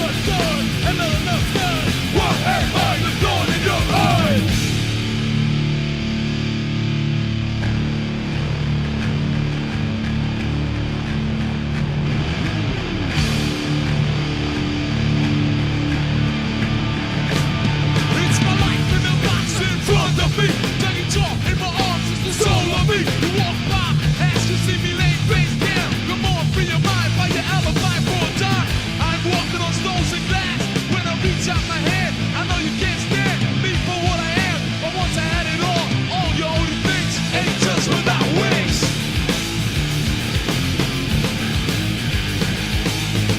much done and not enough done. What am I, the thorn in your eye? It's my life in the box in front of me. Taking chalk in my arms is the soul of me. You walk by, as you see me laying face down. Come on, free your mind, find your alibi for a time. I'm walking on stones and glass. When I reach out my hand, I know you can't stand me for what I am. But once I had it all your only things ain't just without wings.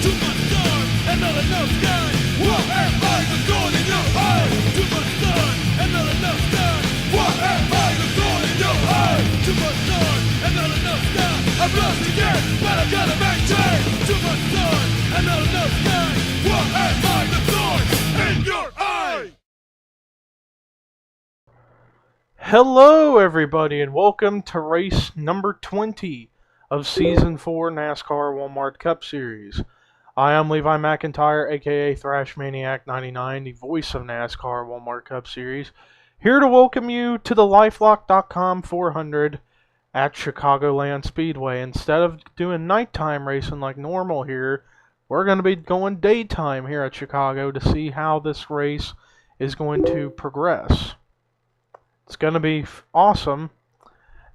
Too much done and not enough done. What am I, the thorn in your eye? Too much done and not enough done. What am I, the thorn in your eye? Too much done and not enough done. I've lost again, but I gotta maintain. Too much done and not enough done. What am I, the thorn in your eye? Hello everybody and welcome to race number 20 of Season 4 NASCAR Walmart Cup Series. I am Levi McIntyre, aka Thrash Maniac 99, the voice of NASCAR Walmart Cup Series, here to welcome you to the LifeLock.com 400 at Chicagoland Speedway. Instead of doing nighttime racing like normal here, we're going to be going daytime here at Chicago to see how this race is going to progress. It's going to be awesome,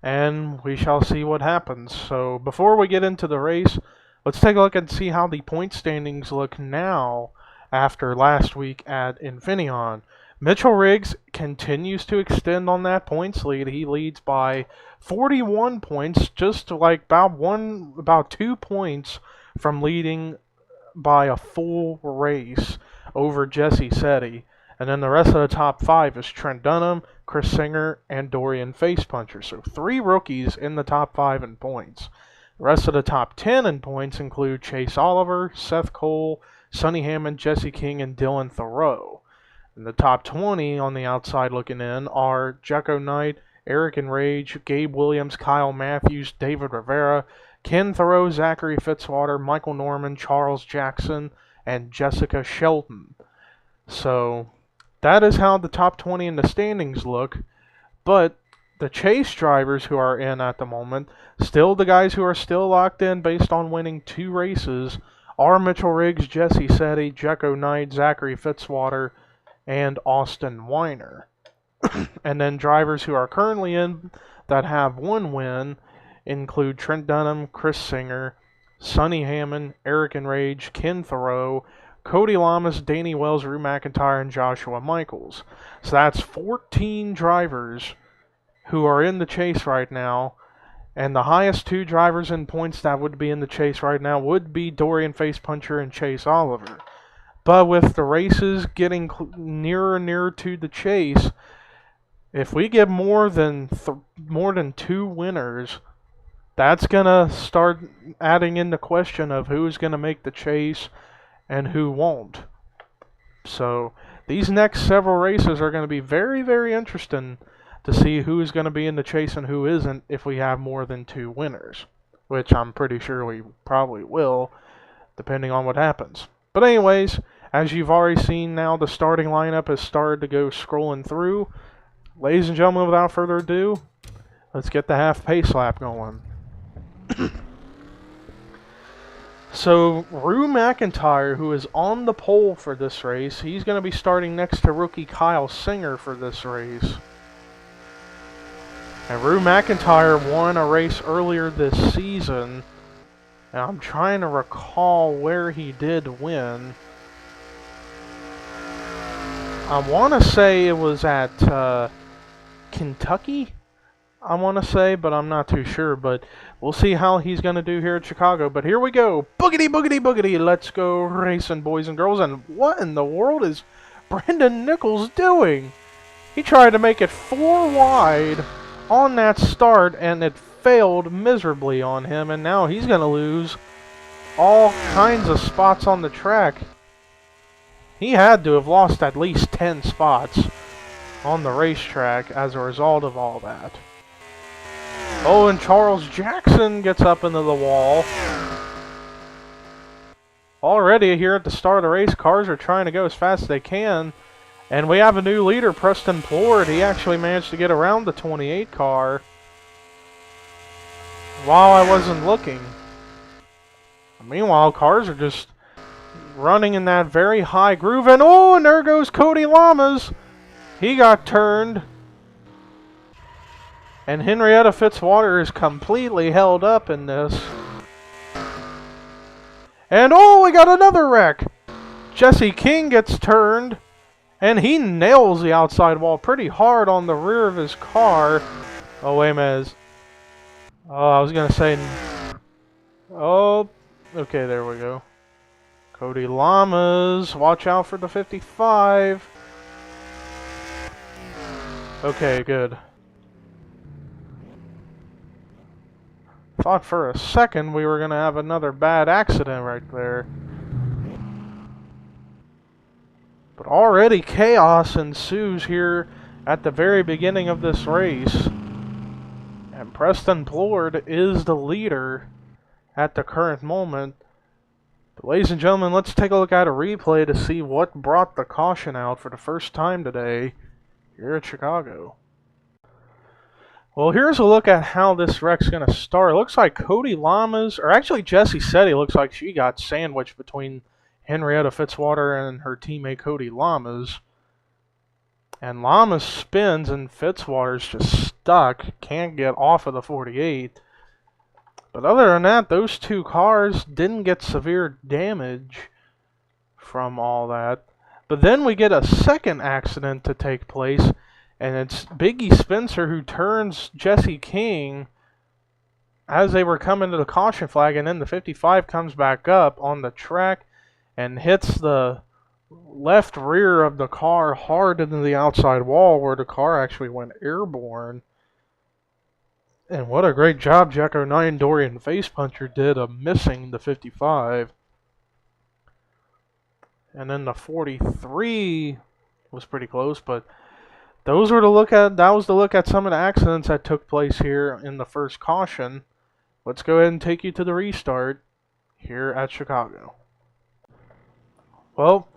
and we shall see what happens. So before we get into the race, let's take a look and see how the point standings look now after last week at Infineon. Mitchell Riggs continues to extend on that points lead. He leads by 41 points, just like about 2 points from leading by a full race over Jesse SETH. And then the rest of the top 5 is Trent Dunham, Chris Singer, and Dorian Facepuncher. So 3 rookies in the top 5 in points. The rest of the top 10 in points include Chase Oliver, Seth Cole, Sonny Hammond, Jesse King, and Dylan THEROUX. And the top 20 on the outside looking in are Jacko Knight, Eric Enrage, Gabe Williams, Kyle Matthews, David Rivera, Ken THEROUX, Zachary Fitzwater, Michael Norman, Charles Jackson, and Jessica Shelton. So that is how the top 20 in the standings look. But the chase drivers who are in at the moment, still the guys who are still locked in based on winning 2 races, are Mitchell Riggs, Jesse SETH, Jacko Knight, Zachary Fitzwater, and Austin Weiner. And then drivers who are currently in that have 1 win include Trent Dunham, Chris Singer, Sonny Hammond, Eric Enrage, Ken THEROUX, Cody Lamas, Danny Wells, Rue McIntyre, and Joshua Michaels. So that's 14 drivers who are in the chase right now. And the highest 2 drivers in points that would be in the chase right now would be Dorian Facepuncher and Chase Oliver. But with the races getting nearer and nearer to the chase, if we get more than 2 winners, that's going to start adding in the question of who's going to make the chase and who won't. So these next several races are going to be very, very interesting to see who is going to be in the chase and who isn't if we have more than 2 winners, which I'm pretty sure we probably will, depending on what happens. But anyways, as you've already seen now, the starting lineup has started to go scrolling through. Ladies and gentlemen, without further ado, let's get the half pace lap going. So, Rue McIntyre, who is on the pole for this race, he's going to be starting next to rookie Kyle Singer for this race. And Rue McIntyre won a race earlier this season, and I'm trying to recall where he did win. I want to say it was at Kentucky, I want to say, but I'm not too sure. But we'll see how he's going to do here at Chicago. But here we go. Boogity, boogity, boogity. Let's go racing, boys and girls. And what in the world is Brendan Nichols doing? He tried to make it 4 wide on that start, and it failed miserably on him. And now he's going to lose all kinds of spots on the track. He had to have lost at least 10 spots on the racetrack as a result of all that. Oh, and Charles Jackson gets up into the wall. Already here at the start of the race, cars are trying to go as fast as they can. And we have a new leader, Preston Plord. He actually managed to get around the 28 car while I wasn't looking. Meanwhile, cars are just running in that very high groove. And oh, and there goes Cody Lamas. He got turned. And Henrietta Fitzwater is completely held up in this. And oh, we got another wreck. Jesse King gets turned. And he nails the outside wall pretty hard on the rear of his car. Oh, wait a minute. Oh, I was going to say... Oh, okay, there we go. Cody Lamas, watch out for the 55. Okay, good. Thought for a second we were going to have another bad accident right there. But already chaos ensues here at the very beginning of this race. And Preston Plord is the leader at the current moment. But ladies and gentlemen, let's take a look at a replay to see what brought the caution out for the first time today here at Chicago. Well, here's a look at how this wreck's going to start. It looks like Cody Lamas, or actually Jessie Sethi, looks like she got sandwiched between Henrietta Fitzwater and her teammate Cody Lamas. And Lamas spins and Fitzwater's just stuck, can't get off of the 48. But other than that, those two cars didn't get severe damage from all that. But then we get a second accident to take place, and it's Biggie Spencer who turns Jesse King as they were coming to the caution flag, and then the 55 comes back up on the track and hits the left rear of the car hard into the outside wall where the car actually went airborne. And what a great job Jacko 9 Dorian Face Puncher did of missing the 55. And then the 43 was pretty close, but those were to look at. That was to look at some of the accidents that took place here in the first caution. Let's go ahead and take you to the restart here at Chicago. Well,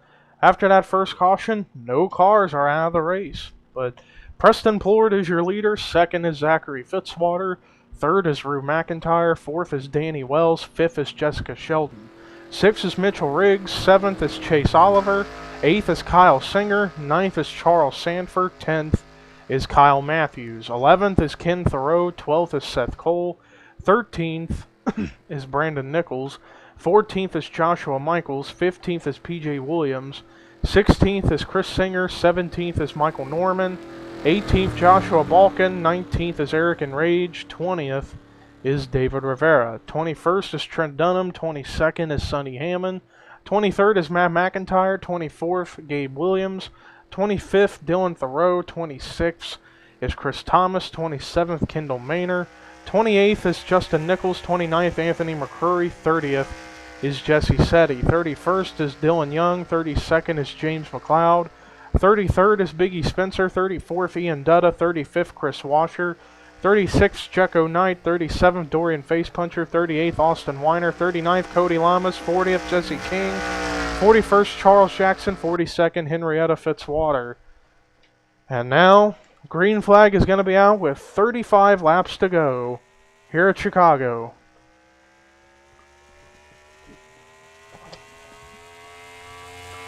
after that first caution, no cars are out of the race. But Preston Plord is your leader. Second is Zachary Fitzwater. Third is Rue McIntyre. Fourth is Danny Wells. Fifth is Jessica Sheldon. Sixth is Mitchell Riggs. Seventh is Chase Oliver. Eighth is Kyle Singer. Ninth is Charles Sanford. 10th is Kyle Matthews. 11th is Ken THEROUX. 12th is Seth Cole. 13th is Brandon Nichols. 14th is Joshua Michaels. 15th is PJ Williams. 16th is Chris Singer. 17th is Michael Norman. 18th Joshua Balkin. 19th is Eric Enrage. 20th is David Rivera. 21st is Trent Dunham. 22nd is Sonny Hammond. 23rd is Matt McIntyre. 24th Gabe Williams. 25th Dylan THEROUX. 26th is Chris Thomas. 27th Kendall Maynor. 28th is Justin Nichols. 29th Anthony McCurry. 30th is Jesse Sethi. 31st is Dylan Young. 32nd is James McLeod. 33rd is Biggie Spencer. 34th Ian Dutta. 35th Chris Washer. 36th Jecko Knight. 37th Dorian Face Puncher. 38th Austin Weiner. 39th Cody Lamas. 40th Jesse King. 41st Charles Jackson. 42nd Henrietta Fitzwater. And now green flag is going to be out with 35 laps to go here at Chicago.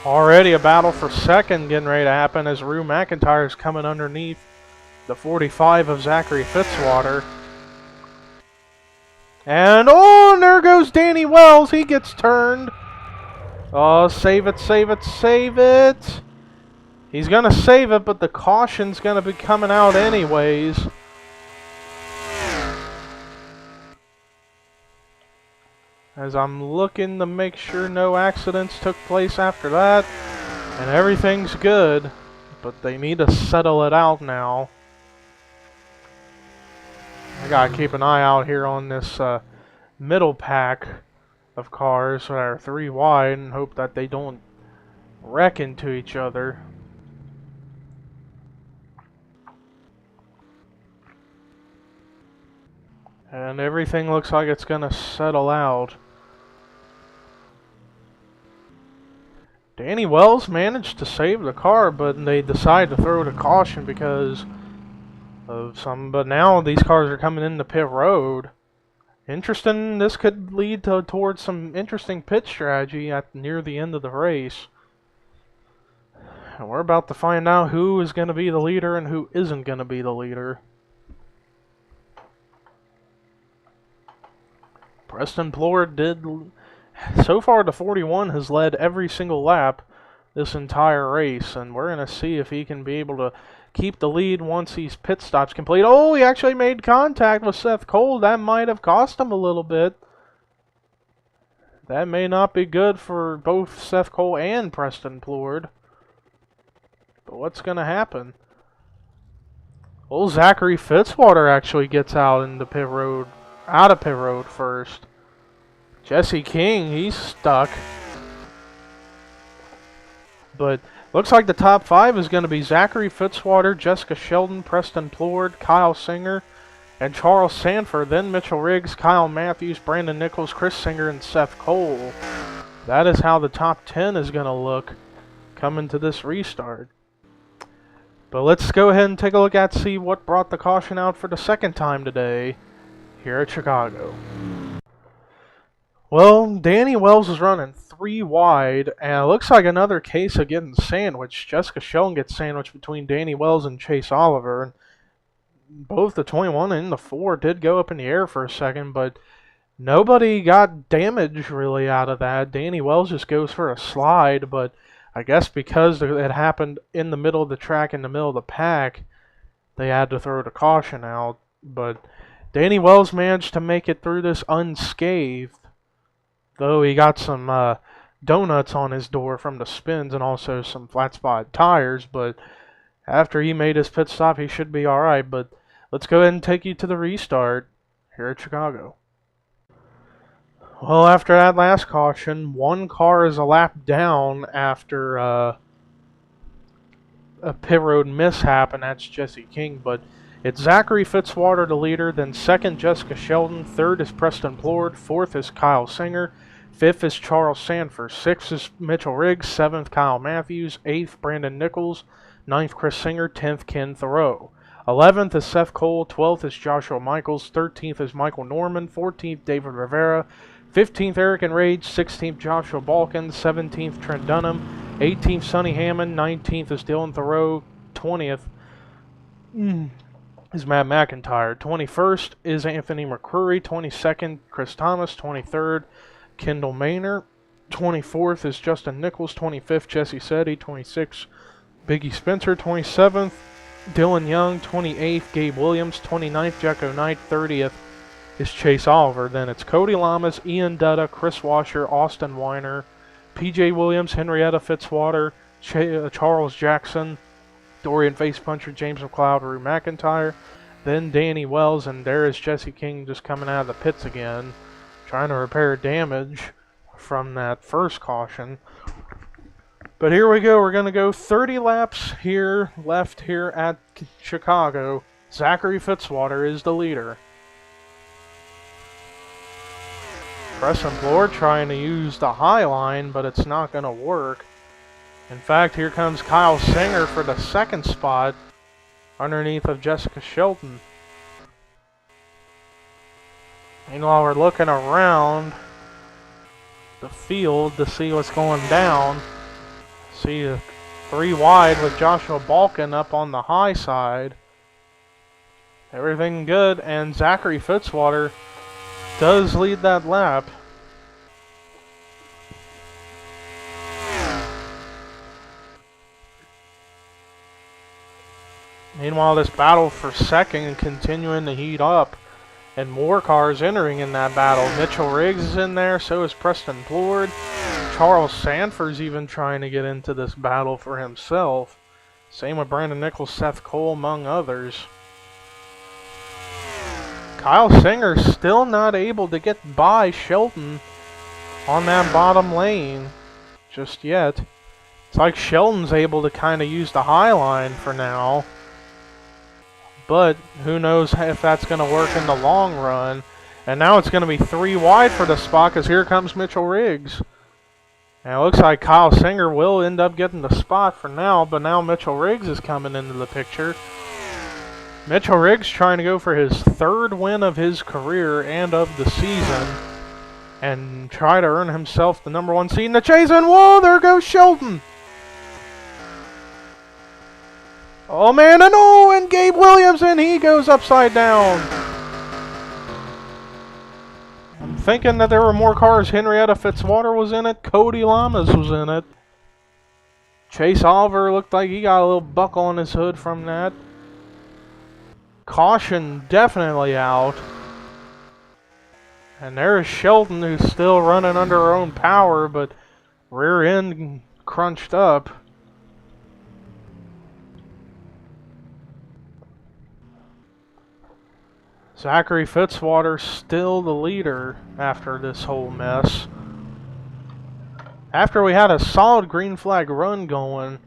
Already a battle for second getting ready to happen as Rue McIntyre is coming underneath the 45 of Zachary Fitzwater. And oh, and there goes Danny Wells. He gets turned. Oh, save it, save it, save it. He's going to save it, but the caution's going to be coming out anyways. As I'm looking to make sure no accidents took place after that. And everything's good. But they need to settle it out now. I gotta keep an eye out here on this middle pack of cars that are 3 wide and hope that they don't wreck into each other. And everything looks like it's gonna settle out. Danny Wells managed to save the car, but they decided to throw the caution because of some. But now these cars are coming into pit road. Interesting. This could lead towards some interesting pit strategy at near the end of the race. And we're about to find out who is going to be the leader and who isn't going to be the leader. Preston Plord did. So far, the 41 has led every single lap this entire race, and we're going to see if he can be able to keep the lead once these pit stops complete. Oh, he actually made contact with Seth Cole. That might have cost him a little bit. That may not be good for both Seth Cole and Preston Plord. But what's going to happen? Old Zachary Fitzwater actually gets out of pit road first. Jesse King, he's stuck. But looks like the top 5 is going to be Zachary Fitzwater, Jessica Sheldon, Preston Plord, Kyle Singer, and Charles Sanford. Then Mitchell Riggs, Kyle Matthews, Brandon Nichols, Chris Singer, and Seth Cole. That is how the top 10 is going to look coming to this restart. But let's go ahead and take a look at see what brought the caution out for the second time today here at Chicago. Well, Danny Wells is running 3 wide, and it looks like another case of getting sandwiched. Jessica Sheldon gets sandwiched between Danny Wells and Chase Oliver. And both the 21 and the 4 did go up in the air for a second, but nobody got damage really out of that. Danny Wells just goes for a slide, but I guess because it happened in the middle of the track, in the middle of the pack, they had to throw the caution out. But Danny Wells managed to make it through this unscathed, though he got some donuts on his door from the spins and also some flat spot tires. But after he made his pit stop, he should be alright. But let's go ahead and take you to the restart here at Chicago. Well, after that last caution, one car is a lap down after a pit road mishap, and that's Jesse King. But it's Zachary Fitzwater, the leader, then second Jessica Sheldon, third is Preston Plord, fourth is Kyle Singer, fifth is Charles Sanford, sixth is Mitchell Riggs, seventh Kyle Matthews, eighth Brandon Nichols, ninth Chris Singer, 10th Ken THEROUX. 11th is Seth Cole, 12th is Joshua Michaels, 13th is Michael Norman, 14th David Rivera, 15th Eric ENRAGE, 16th Joshua Balkin, 17th Trent Dunham, 18th Sonny Hammond, 19th is Dylan THEROUX, 20th is Matt McIntyre, 21st is Anthony McCrory, 22nd Chris Thomas, 23rd KENDALL MAYNOR, 24th is Justin Nichols, 25th Jesse SETH, 26th Biggie Spencer, 27th Dylan Young, 28th Gabe Williams, 29th Jacko Knight, 30th is Chase Oliver. Then it's Cody Lamas, Ian Dutta, Chris Washer, Austin Weiner, PJ Williams, Henrietta Fitzwater, Charles Jackson, Dorian Facepuncher, James McLeod, Rue McIntyre, then Danny Wells, and there is Jesse King just coming out of the pits again, trying to repair damage from that first caution. But here we go. We're going to go 30 laps here, left here at Chicago. Zachary Fitzwater is the leader. Preston Plord trying to use the high line, but it's not going to work. In fact, here comes Kyle Singer for the second spot underneath of Jessica Sheldon. Meanwhile, we're looking around the field to see what's going down. See 3 wide with Joshua Balkin up on the high side. Everything good, and Zachary Fitzwater does lead that lap. Meanwhile, this battle for second continuing to heat up, and more cars entering in that battle. Mitchell Riggs is in there, so is Preston Plord. Charles Sanford's even trying to get into this battle for himself. Same with Brandon Nichols, Seth Cole, among others. Kyle Singer still not able to get by Shelton on that bottom lane just yet. It's like Shelton's able to kind of use the high line for now. But who knows if that's going to work in the long run. And now it's going to be 3 wide for the spot because here comes Mitchell Riggs. And it looks like Kyle Singer will end up getting the spot for now, but now Mitchell Riggs is coming into the picture. Mitchell Riggs trying to go for his 3rd win of his career and of the season, and try to earn himself the #1 seed in the chase, and whoa, there goes Shelton! Oh man, and oh, and Gabe Williams, and he goes upside down. I'm thinking that there were more cars. Henrietta Fitzwater was in it, Cody Lamas was in it. Chase Oliver looked like he got a little buckle on his hood from that. Caution definitely out. And there's Shelton, who's still running under her own power, but rear end crunched up. Zachary Fitzwater still the leader after this whole mess. After we had a solid green flag run going,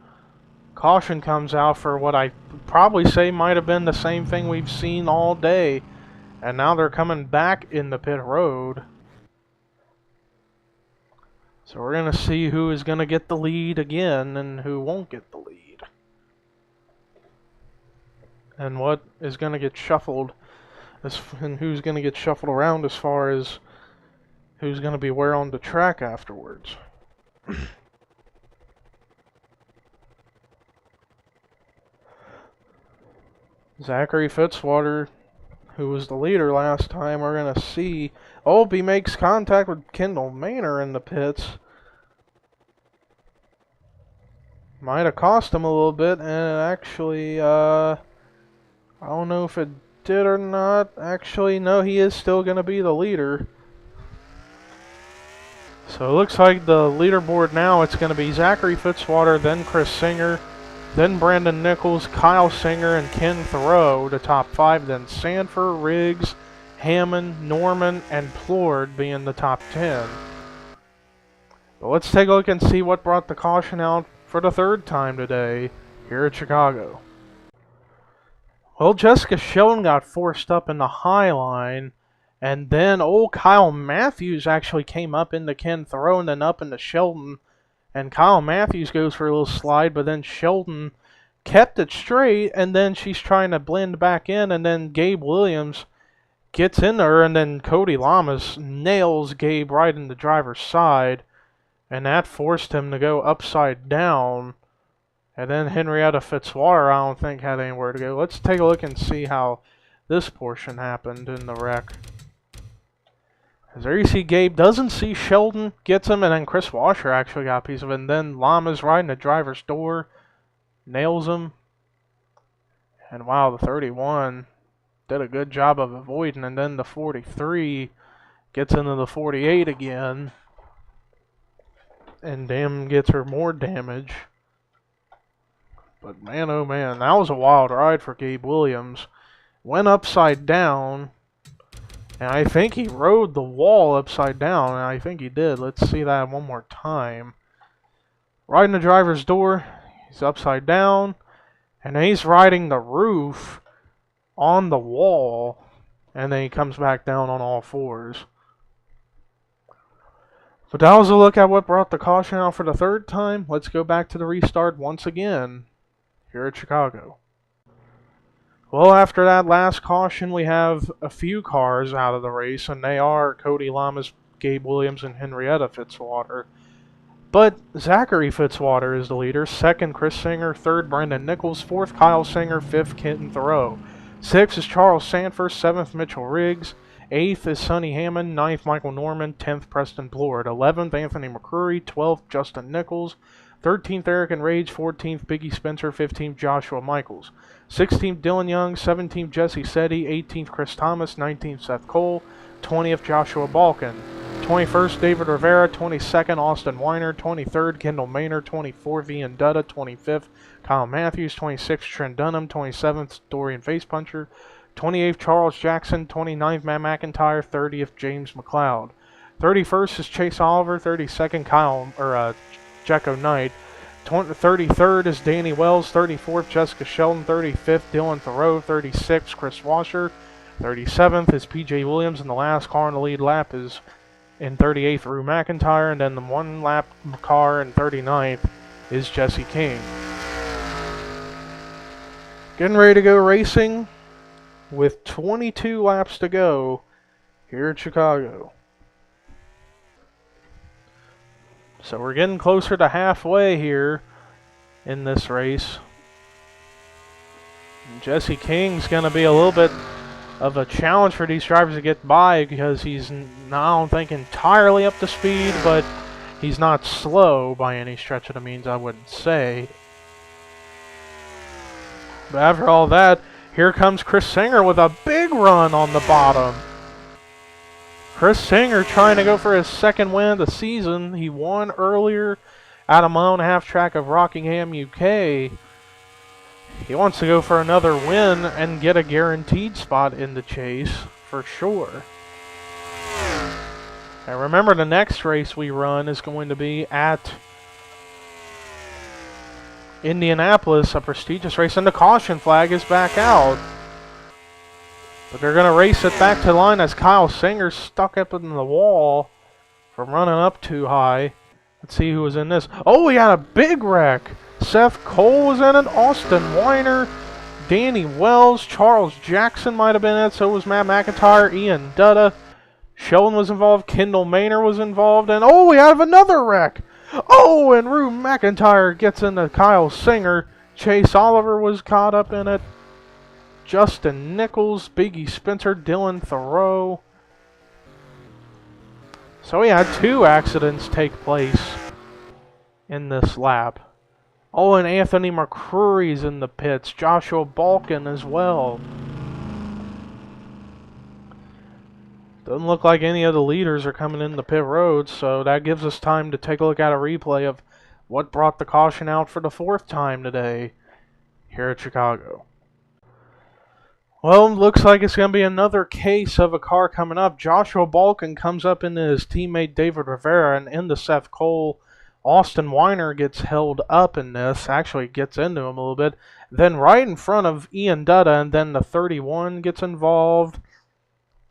caution comes out for what I probably say might have been the same thing we've seen all day. And now they're coming back in the pit road. So we're going to see who is going to get the lead again and who won't get the lead. And what is going to get shuffled, and who's going to get shuffled around as far as who's going to be where on the track afterwards. Zachary Fitzwater, who was the leader last time, we're going to see. Oh, he makes contact with Kendall MAYNOR in the pits. Might have cost him a little bit, and actually, I don't know if it did or not. Actually, no, he is still going to be the leader. So it looks like the leaderboard now, it's going to be Zachary Fitzwater, then Chris Singer, then Brandon Nichols, Kyle Singer, and Ken THEROUX, the top 5. Then Sanford, Riggs, Hammond, Norman, and Plord being the top 10. But let's take a look and see what brought the caution out for the 3rd time today here at Chicago. Well, Jessica Sheldon got forced up in the high line, and then old Kyle Matthews actually came up into Ken THEROUX and then up into Sheldon. And Kyle Matthews goes for a little slide, but then Sheldon kept it straight, and then she's trying to blend back in, and then Gabe Williams gets in there, and then Cody Lamas nails Gabe right in the driver's side, and that forced him to go upside down. And then Henrietta Fitzwater, I don't think, had anywhere to go. Let's take a look and see how this portion happened in the wreck. As there you see Gabe doesn't see Sheldon, gets him, and then Chris Washer actually got a piece of it. And then Lamas right in the driver's door, nails him. And wow, the 31 did a good job of avoiding. And then the 43 gets into the 48 again. And damn, gets her more damage. But man, oh man, that was a wild ride for Gabe Williams. Went upside down. And I think he rode the wall upside down, and I think he did. Let's see that one more time. Right in the driver's door, he's upside down, and then he's riding the roof on the wall, and then he comes back down on all fours. But that was a look at what brought the caution out for the 3rd time. Let's go back to the restart once again here at Chicago. Well, after that last caution, we have a few cars out of the race, and they are Cody Lamas, Gabe Williams, and Henrietta Fitzwater. But Zachary Fitzwater is the leader, 2nd Chris Singer, 3rd Brandon Nichols, 4th Kyle Singer, 5th Ken THEROUX. 6th is Charles Sanford, 7th Mitchell Riggs, 8th is Sonny Hammond, 9th Michael Norman, 10th Preston Plord, 11th Anthony McCrory, 12th Justin Nichols, 13th Eric ENRAGE, 14th Biggie Spencer, 15th Joshua Michaels, 16th Dylan Young, 17th Jesse Sethi, 18th Chris Thomas, 19th Seth Cole, 20th Joshua Balkin, 21st David Rivera, 22nd Austin Weiner, 23rd Kendall MAYNOR, 24th Ian Dutta, 25th Kyle Matthews, 26th Trent Dunham, 27th Dorian Facepuncher, 28th Charles Jackson, 29th Matt McIntyre, 30th James McLeod, 31st is Chase Oliver, 32nd Jecko Knight, 33rd is Danny Wells, 34th Jessica Sheldon, 35th Dylan THEROUX, 36th Chris Washer, 37th is PJ Williams, and the last car on the lead lap is in 38th, Rue McIntyre, and then the one lap car in 39th is Jesse King. Getting ready to go racing with 22 laps to go here at Chicago. So we're getting closer to halfway here in this race. And Jesse King's going to be a little bit of a challenge for these drivers to get by because he's, I don't think, entirely up to speed, but he's not slow by any stretch of the means, I wouldn't say. But after all that, here comes Chris Singer with a big run on the bottom. Chris Singer trying to go for his second win of the season. He won earlier at a mile-and-a-half track of Rockingham, UK. He wants to go for another win and get a guaranteed spot in the chase for sure. And remember, the next race we run is going to be at Indianapolis, a prestigious race, and the caution flag is back out. But they're going to race it back to the line as Kyle Singer's stuck up in the wall from running up too high. Let's see who was in this. Oh, we had a big wreck. Seth Cole was in it. Austin Weiner, Danny Wells, Charles Jackson might have been in it. So was Matt McIntyre, Ian Dutta. Sheldon was involved. Kendall Maynor was involved. And oh, we have another wreck. Oh, and Rue McIntyre gets into Kyle Singer. Chase Oliver was caught up in it. Justin Nichols, Biggie Spencer, Dylan Thoreau. So we had 2 accidents take place in this lap. Oh, and Anthony McCrory's in the pits. Joshua Balkin as well. Doesn't look like any of the leaders are coming in the pit road, so that gives us time to take a look at a replay of what brought the caution out for the 4th time today here at Chicago. Well, looks like it's going to be another case of a car coming up. Joshua Balkin comes up into his teammate David Rivera and into Seth Cole. Austin Weiner gets held up in this, actually gets into him a little bit. Then right in front of Ian Dutta, and then the 31 gets involved.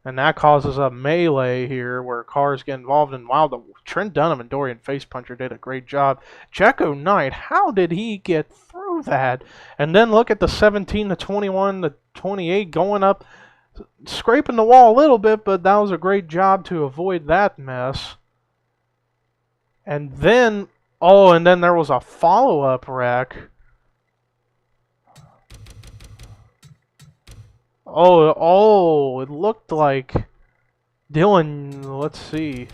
And that causes a melee here where cars get involved. And wow, the Trent Dunham and Dorian Facepuncher did a great job. Checo Knight, how did he get through that? And then look at the 17, the 21, the 28 going up, scraping the wall a little bit, but that was a great job to avoid that mess. And then, oh, and then there was a follow-up wreck. Oh, it looked like Dylan, let's see.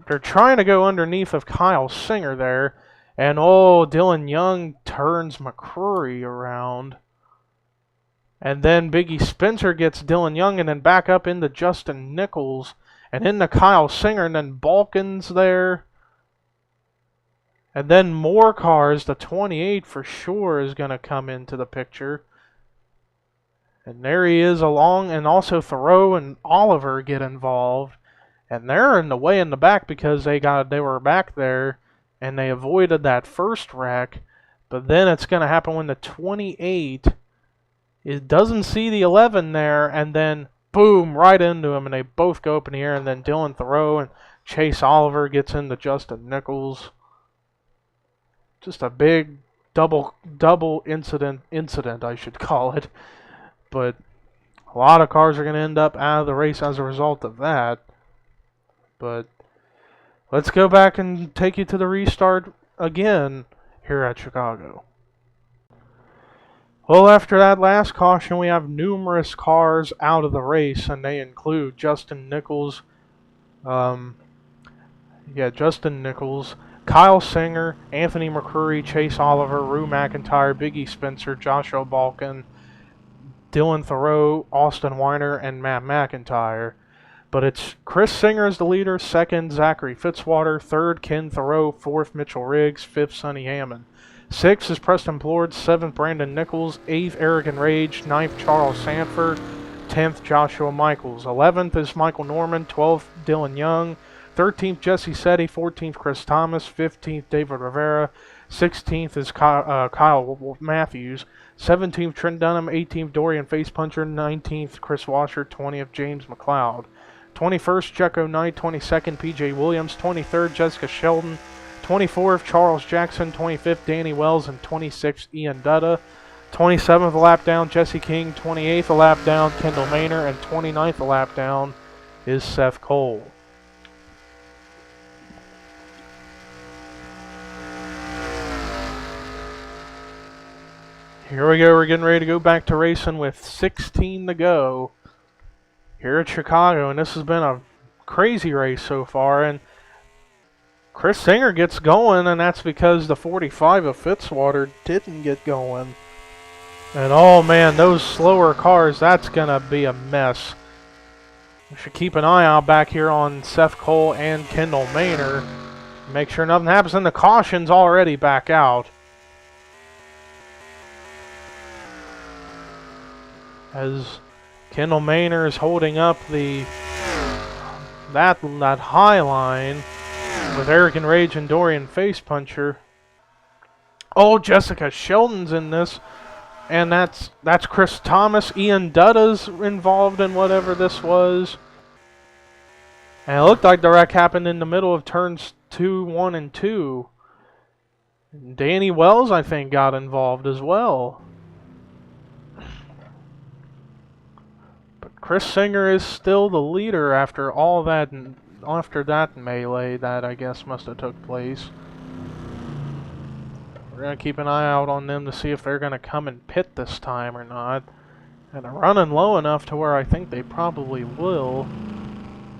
They're trying to go underneath of Kyle Singer there. And oh, Dylan Young turns McCrory around. And then Biggie Spencer gets Dylan Young and then back up into Justin Nichols. And into Kyle Singer and then Balkins there. And then more cars, the 28 for sure is going to come into the picture. And there he is along, and also Thoreau and Oliver get involved. And they're in the way in the back because they were back there and they avoided that first wreck. But then it's going to happen when the 28 doesn't see the 11 there, and then boom, right into him, and they both go up in the air, and then Dylan Thoreau and Chase Oliver gets into Justin Nichols. Just a big double incident, I should call it. But a lot of cars are going to end up out of the race as a result of that. But let's go back and take you to the restart again here at Chicago. Well, after that last caution, we have numerous cars out of the race, and they include Justin Nichols, Justin Nichols, Kyle Singer, Anthony McCrory, Chase Oliver, Rue McIntyre, Biggie Spencer, Joshua Balkin, Dylan Thoreau, Austin Weiner, and Matt McIntyre. But it's Chris Singer is the leader, 2nd Zachary Fitzwater, 3rd Ken Thoreau, 4th Mitchell Riggs, 5th Sonny Hammond. 6th is Preston Plord, 7th Brandon Nichols, 8th Eric ENRAGE, 9th Charles Sanford, 10th Joshua Michaels. 11th is Michael Norman, 12th Dylan Young, 13th Jesse Sethi, 14th Chris Thomas, 15th David Rivera, 16th is Kyle Matthews, 17th Trent Dunham, 18th Dorian Facepuncher, 19th Chris Washer, 20th James McLeod. 21st, Jecko Knight. 22nd, PJ Williams. 23rd, Jessica Sheldon. 24th, Charles Jackson. 25th, Danny Wells. And 26th, Ian Dutta. 27th, a lap down, Jesse King. 28th, a lap down, Kendall Maynor. And 29th, a lap down is Seth Cole. Here we go, we're getting ready to go back to racing with 16 to go here at Chicago, and this has been a crazy race so far, and Chris Singer gets going, and that's because the 45 of Fitzwater didn't get going. And oh man, those slower cars, that's going to be a mess. We should keep an eye out back here on Seth Cole and Kendall Maynor. Make sure nothing happens, and the caution's already back out. As Kendall Maynor is holding up that high line with Eric ENRAGE and Dorian Face Puncher. Oh, Jessica Sheldon's in this, and that's Chris Thomas. Ian Dutta's involved in whatever this was. And it looked like the wreck happened in the middle of turns 2, 1, and 2. And Danny Wells, I think, got involved as well. Chris Singer is still the leader after all that, after that melee that I guess must have took place. We're going to keep an eye out on them to see if they're going to come and pit this time or not. And they're running low enough to where I think they probably will,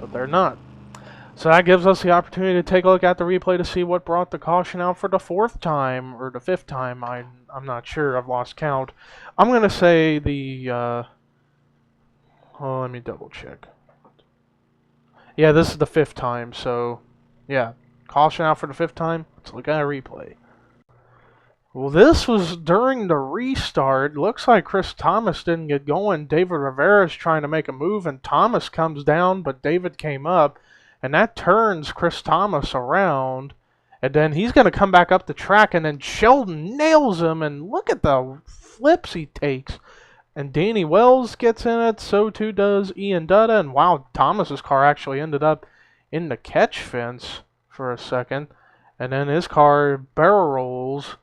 but they're not. So that gives us the opportunity to take a look at the replay to see what brought the caution out for the 4th time, or the 5th time. I'm not sure, I've lost count. I'm going to say the... oh, let me double check. Yeah, this is the 5th time, so yeah. Caution out for the 5th time. Let's look at a replay. Well, this was during the restart. Looks like Chris Thomas didn't get going. David Rivera's trying to make a move, and Thomas comes down, but David came up, and that turns Chris Thomas around. And then he's going to come back up the track, and then Sheldon nails him, and look at the flips he takes. And Danny Wells gets in it, so too does Ian Dutta, and wow, Thomas's car actually ended up in the catch fence for a second, and then his car barrel rolls,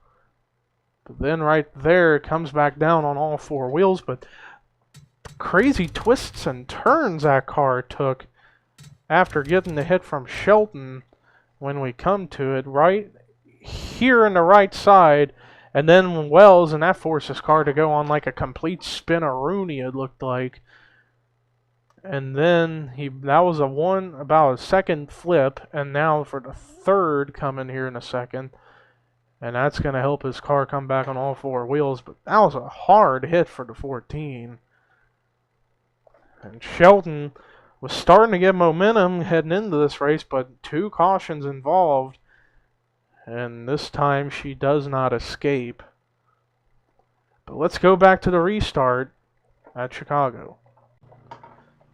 but then right there it comes back down on all 4 wheels. But crazy twists and turns that car took after getting the hit from Shelton when we come to it, right here in the right side. And then Wells, and that forced his car to go on like a complete spin-a-rooney, it looked like. And then that was about a second flip, and now for the 3rd coming here in a second. And that's going to help his car come back on all 4 wheels. But that was a hard hit for the 14. And Shelton was starting to get momentum heading into this race, but 2 cautions involved. And this time she does not escape. But let's go back to the restart at Chicago.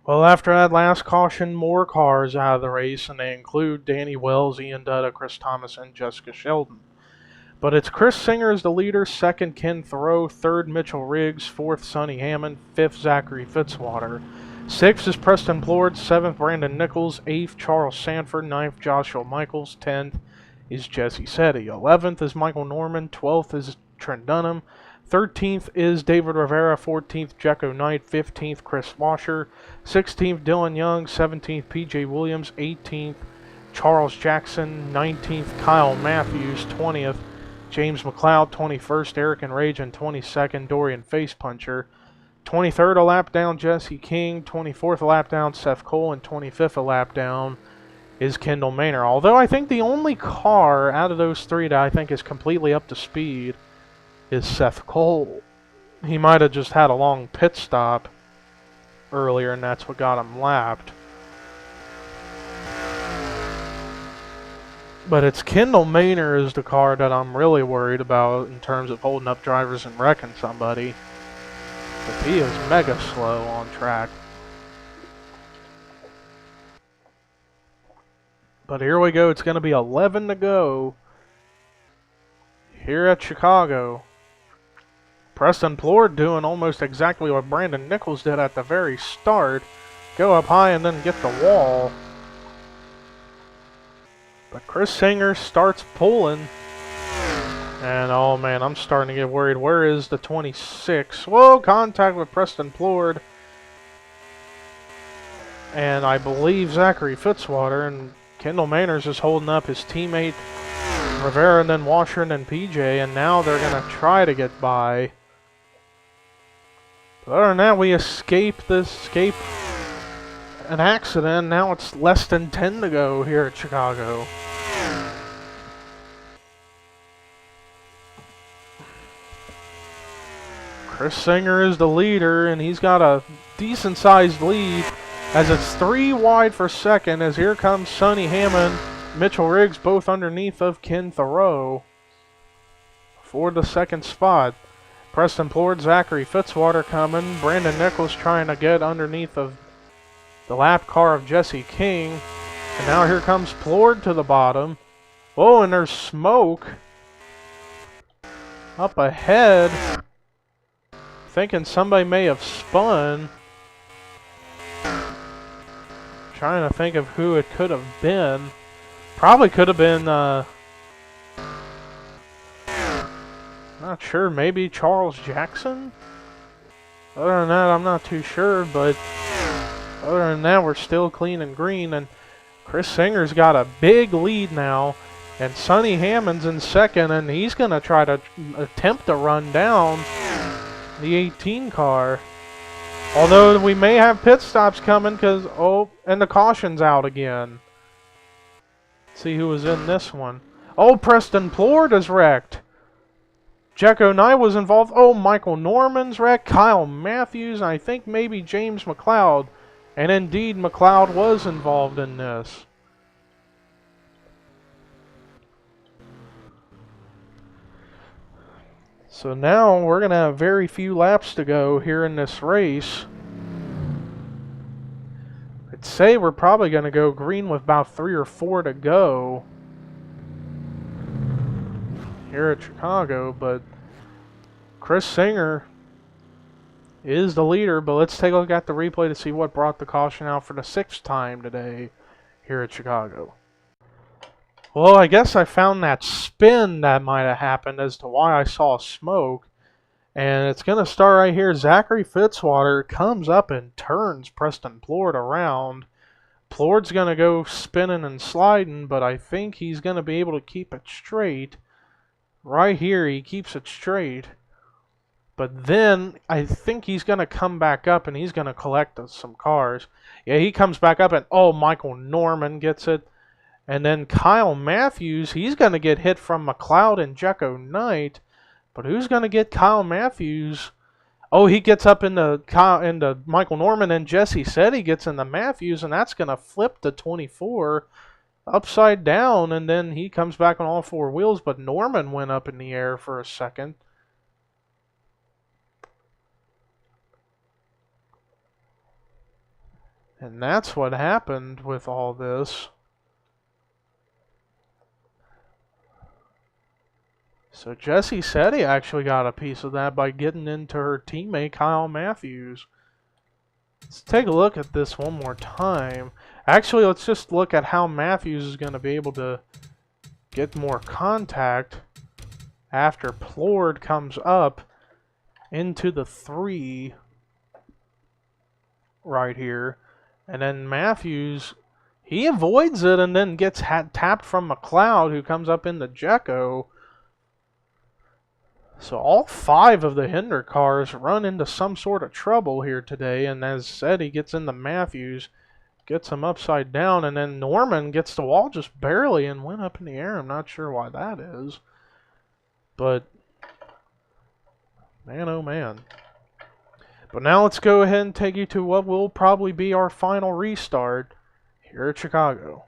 Well, after that last caution, more cars out of the race, and they include Danny Wells, Ian Dutta, Chris Thomas, and Jessica Sheldon. But it's Chris Singer as the leader, 2nd Ken THEROUX, 3rd Mitchell Riggs, 4th Sonny Hammond, 5th Zachary Fitzwater. 6th is Preston Plord, 7th Brandon Nichols, 8th Charles Sanford, 9th Joshua Michaels, 10th is Jesse SETH. 11th is Michael Norman, 12th is Trent Dunham, 13th is David Rivera, 14th Jecko Knight, 15th Chris Washer, 16th Dylan Young, 17th PJ Williams, 18th Charles Jackson, 19th Kyle Matthews, 20th James McLeod, 21st Eric ENRAGE, and 22nd Dorian Face Puncher. 23rd a lap down Jesse King, 24th a lap down Seth Cole, and 25th a lap down is Kendall Maynor. Although I think the only car out of those 3 that I think is completely up to speed is Seth Cole. He might have just had a long pit stop earlier, and that's what got him lapped. But it's Kendall Maynor is the car that I'm really worried about in terms of holding up drivers and wrecking somebody. But he is mega slow on track. But here we go. It's going to be 11 to go here at Chicago. Preston Plord doing almost exactly what Brandon Nichols did at the very start. go up high and then get the wall. But Chris Singer starts pulling. And oh man, I'm starting to get worried. Where is the 26? Whoa, contact with Preston Plord. And I believe Zachary Fitzwater, and Kendall Manners is holding up his teammate Rivera, and then Washer, and then PJ, and now they're going to try to get by. But other than that, we escape an accident. Now it's less than 10 to go here at Chicago. Chris Singer is the leader, and he's got a decent-sized lead as it's 3 wide for second, as here comes Sonny Hammond, Mitchell Riggs, both underneath of Ken THEROUX for the second spot. Preston Plord, Zachary Fitzwater coming. Brandon Nichols trying to get underneath of the lap car of Jesse King. And now here comes Plord to the bottom. Whoa, and there's smoke up ahead. Thinking somebody may have spun. Trying to think of who it could have been. Probably could have been, not sure, maybe Charles Jackson? Other than that, I'm not too sure, but other than that, we're still clean and green, and Chris Singer's got a big lead now, and Sonny Hammond's in second, and he's going to try to attempt to run down the 18 car. Although we may have pit stops coming because, oh, and the caution's out again. Let's see who was in this one. Oh, Preston Plord is wrecked. Jecko Knight was involved. Oh, Michael Norman's wrecked. Kyle Matthews, and I think maybe James McLeod. And indeed, McLeod was involved in this. So now we're going to have very few laps to go here in this race. I'd say we're probably going to go green with about 3 or 4 to go here at Chicago, but Chris Singer is the leader. But let's take a look at the replay to see what brought the caution out for the 6th time today here at Chicago. Well, I guess I found that spin that might have happened as to why I saw smoke. And it's going to start right here. Zachary Fitzwater comes up and turns Preston Plord around. Plord's going to go spinning and sliding, but I think he's going to be able to keep it straight. Right here, he keeps it straight. But then I think he's going to come back up and he's going to collect some cars. Yeah, he comes back up and, oh, Michael Norman gets it. And then Kyle Matthews, he's going to get hit from McLeod and Jecko Knight. But who's going to get Kyle Matthews? Oh, he gets up into Michael Norman, and Jesse said he gets into Matthews, and that's going to flip the 24 upside down, and then he comes back on all 4 wheels, but Norman went up in the air for a second. And that's what happened with all this. So Jesse said he actually got a piece of that by getting into her teammate Kyle Matthews. Let's take a look at this one more time. Actually, let's just look at how Matthews is going to be able to get more contact after Plord comes up into the 3 right here. And then Matthews, he avoids it and then gets tapped from McLeod, who comes up into Jecko. So all 5 of the Hinder cars run into some sort of trouble here today. And as said, he gets into Matthews, gets him upside down, and then Norman gets the wall just barely and went up in the air. I'm not sure why that is. But, man, oh man. But now let's go ahead and take you to what will probably be our final restart here at Chicago.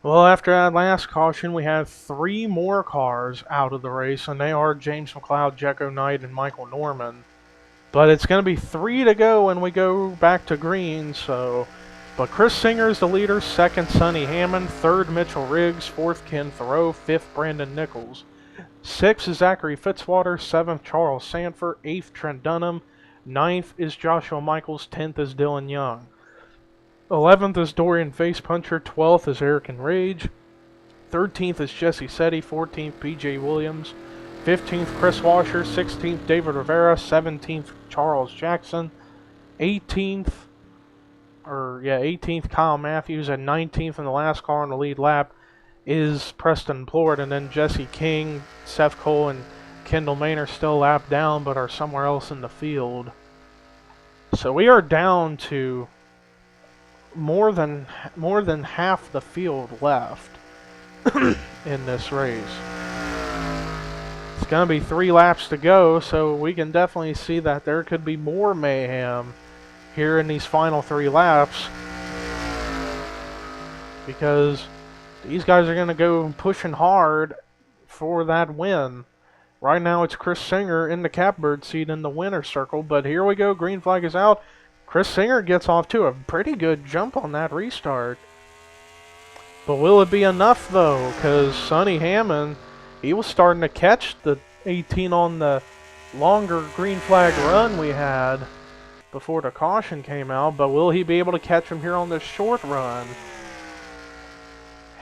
Well, after that last caution, we have 3 more cars out of the race, and they are James McLeod, Jecko Knight, and Michael Norman. But it's going to be 3 to go when we go back to green, so... But Chris Singer is the leader, 2nd Sonny Hammond, 3rd Mitchell Riggs, 4th Ken THEROUX, 5th Brandon Nichols. 6th is Zachary Fitzwater, 7th Charles Sanford, 8th Trent Dunham, 9th is Joshua Michaels. 10th is Dylan Young. 11th is Dorian Facepuncher. 12th is Eric ENRAGE. 13th is Jesse SETH. 14th, PJ Williams. 15th, Chris Washer. 16th, David Rivera. 17th, Charles Jackson. 18th, Kyle Matthews. And 19th in the last car on the lead lap is Preston Plord. And then Jesse King, Seth Cole, and KENDALL MAYNOR still lap down, but are somewhere else in the field. So we are down to more than half the field left in this race. It's going to be 3 laps to go, so we can definitely see that there could be more mayhem here in these final 3 laps, because these guys are going to go pushing hard for that win. Right now it's Chris Singer in the catbird seat in the winner's circle, but here we go, green flag is out. Chris Singer gets off to a pretty good jump on that restart. But will it be enough though? Because Sonny Hammond, he was starting to catch the 18 on the longer green flag run we had before the caution came out, but will he be able to catch him here on this short run?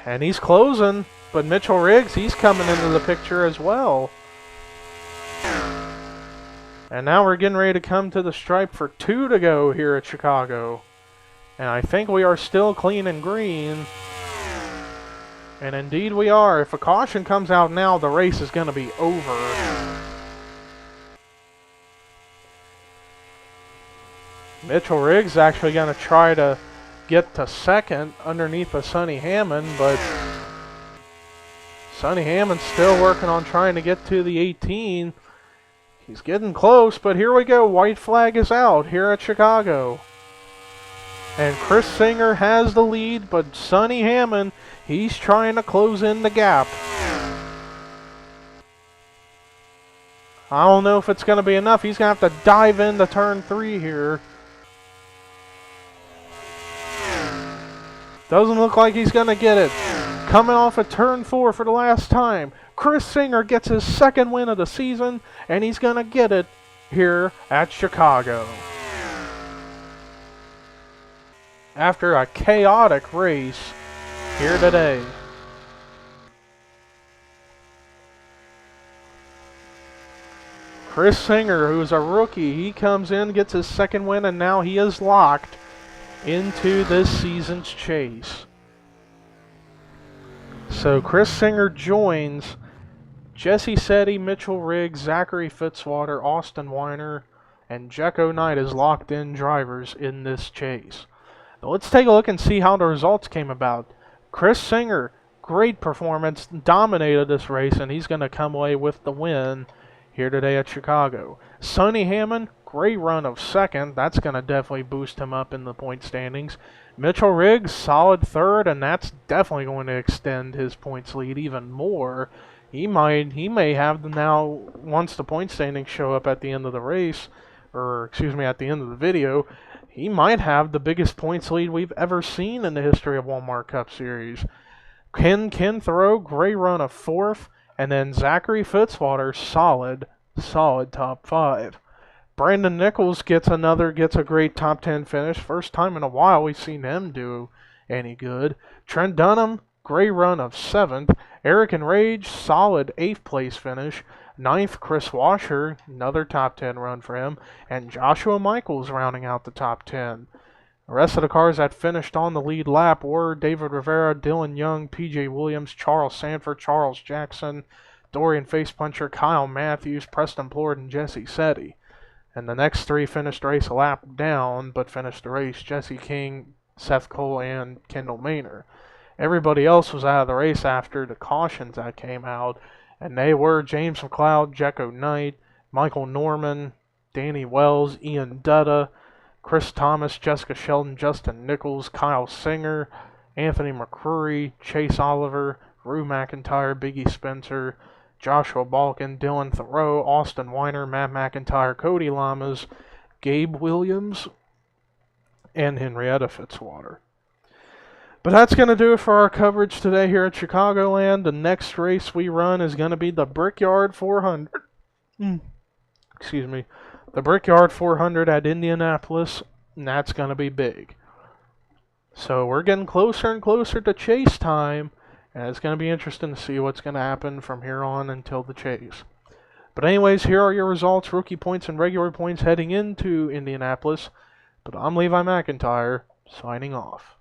And he's closing, but Mitchell Riggs, he's coming into the picture as well. And now we're getting ready to come to the stripe for 2 to go here at Chicago. And I think we are still clean and green. And indeed we are. If a caution comes out now, the race is going to be over. Mitchell Riggs actually going to try to get to second underneath of Sonny Hammond, but Sonny Hammond's still working on trying to get to the 18. He's getting close, but here we go. White flag is out here at Chicago. And Chris Singer has the lead, but Sonny Hammond, he's trying to close in the gap. I don't know if it's going to be enough. He's going to have to dive into turn 3 here. Doesn't look like he's going to get it. Coming off of turn 4 for the last time, Chris Singer gets his 2nd win of the season, and he's going to get it here at Chicago. After a chaotic race here today. Chris Singer, who's a rookie, he comes in, gets his 2nd win, and now he is locked into this season's chase. So Chris Singer joins Jesse SETH, Mitchell Riggs, Zachary Fitzwater, Austin Weiner, and Jecko Knight as locked-in drivers in this chase. Now let's take a look and see how the results came about. Chris Singer, great performance, dominated this race, and he's going to come away with the win here today at Chicago. Sonny Hammond, great run of 2nd. That's going to definitely boost him up in the point standings. Mitchell Riggs, solid 3rd, and that's definitely going to extend his points lead even more. He may have them now, once the point standings show up at the end of the race, or excuse me, at the end of the video, he might have the biggest points lead we've ever seen in the history of Walmart Cup Series. Ken Thoreau, great run of 4th, and then Zachary Fitzwater, solid top 5. Brandon Nichols gets a great top 10 finish. First time in a while we've seen him do any good. Trent Dunham, great run of 7th. Eric ENRAGE, solid 8th place finish. 9th, Chris Washer, another top 10 run for him. And Joshua Michaels rounding out the top 10. The rest of the cars that finished on the lead lap were David Rivera, Dylan Young, PJ Williams, Charles Sanford, Charles Jackson, Dorian Facepuncher, Kyle Matthews, Preston Plord, and Jesse SETH. And the next 3 finished the race a lap down, but finished the race: Jesse King, Seth Cole, and KENDALL MAYNOR. Everybody else was out of the race after the cautions that came out, and they were James McLeod, Jecko Knight, Michael Norman, Danny Wells, Ian Dutta, Chris Thomas, Jessica Sheldon, Justin Nichols, Kyle Singer, Anthony McCrory, Chase Oliver, Rue McIntyre, Biggie Spencer, Joshua Balkin, Dylan Thoreau, Austin Weiner, Matt McIntyre, Cody Lamas, Gabe Williams, and Henrietta Fitzwater. But that's going to do it for our coverage today here at Chicagoland. The next race we run is going to be the Brickyard 400. Excuse me. the Brickyard 400 at Indianapolis, and that's going to be big. So we're getting closer and closer to chase time, and it's going to be interesting to see what's going to happen from here on until the chase. But anyways, here are your results, rookie points and regular points heading into Indianapolis. But I'm Levi McIntyre, signing off.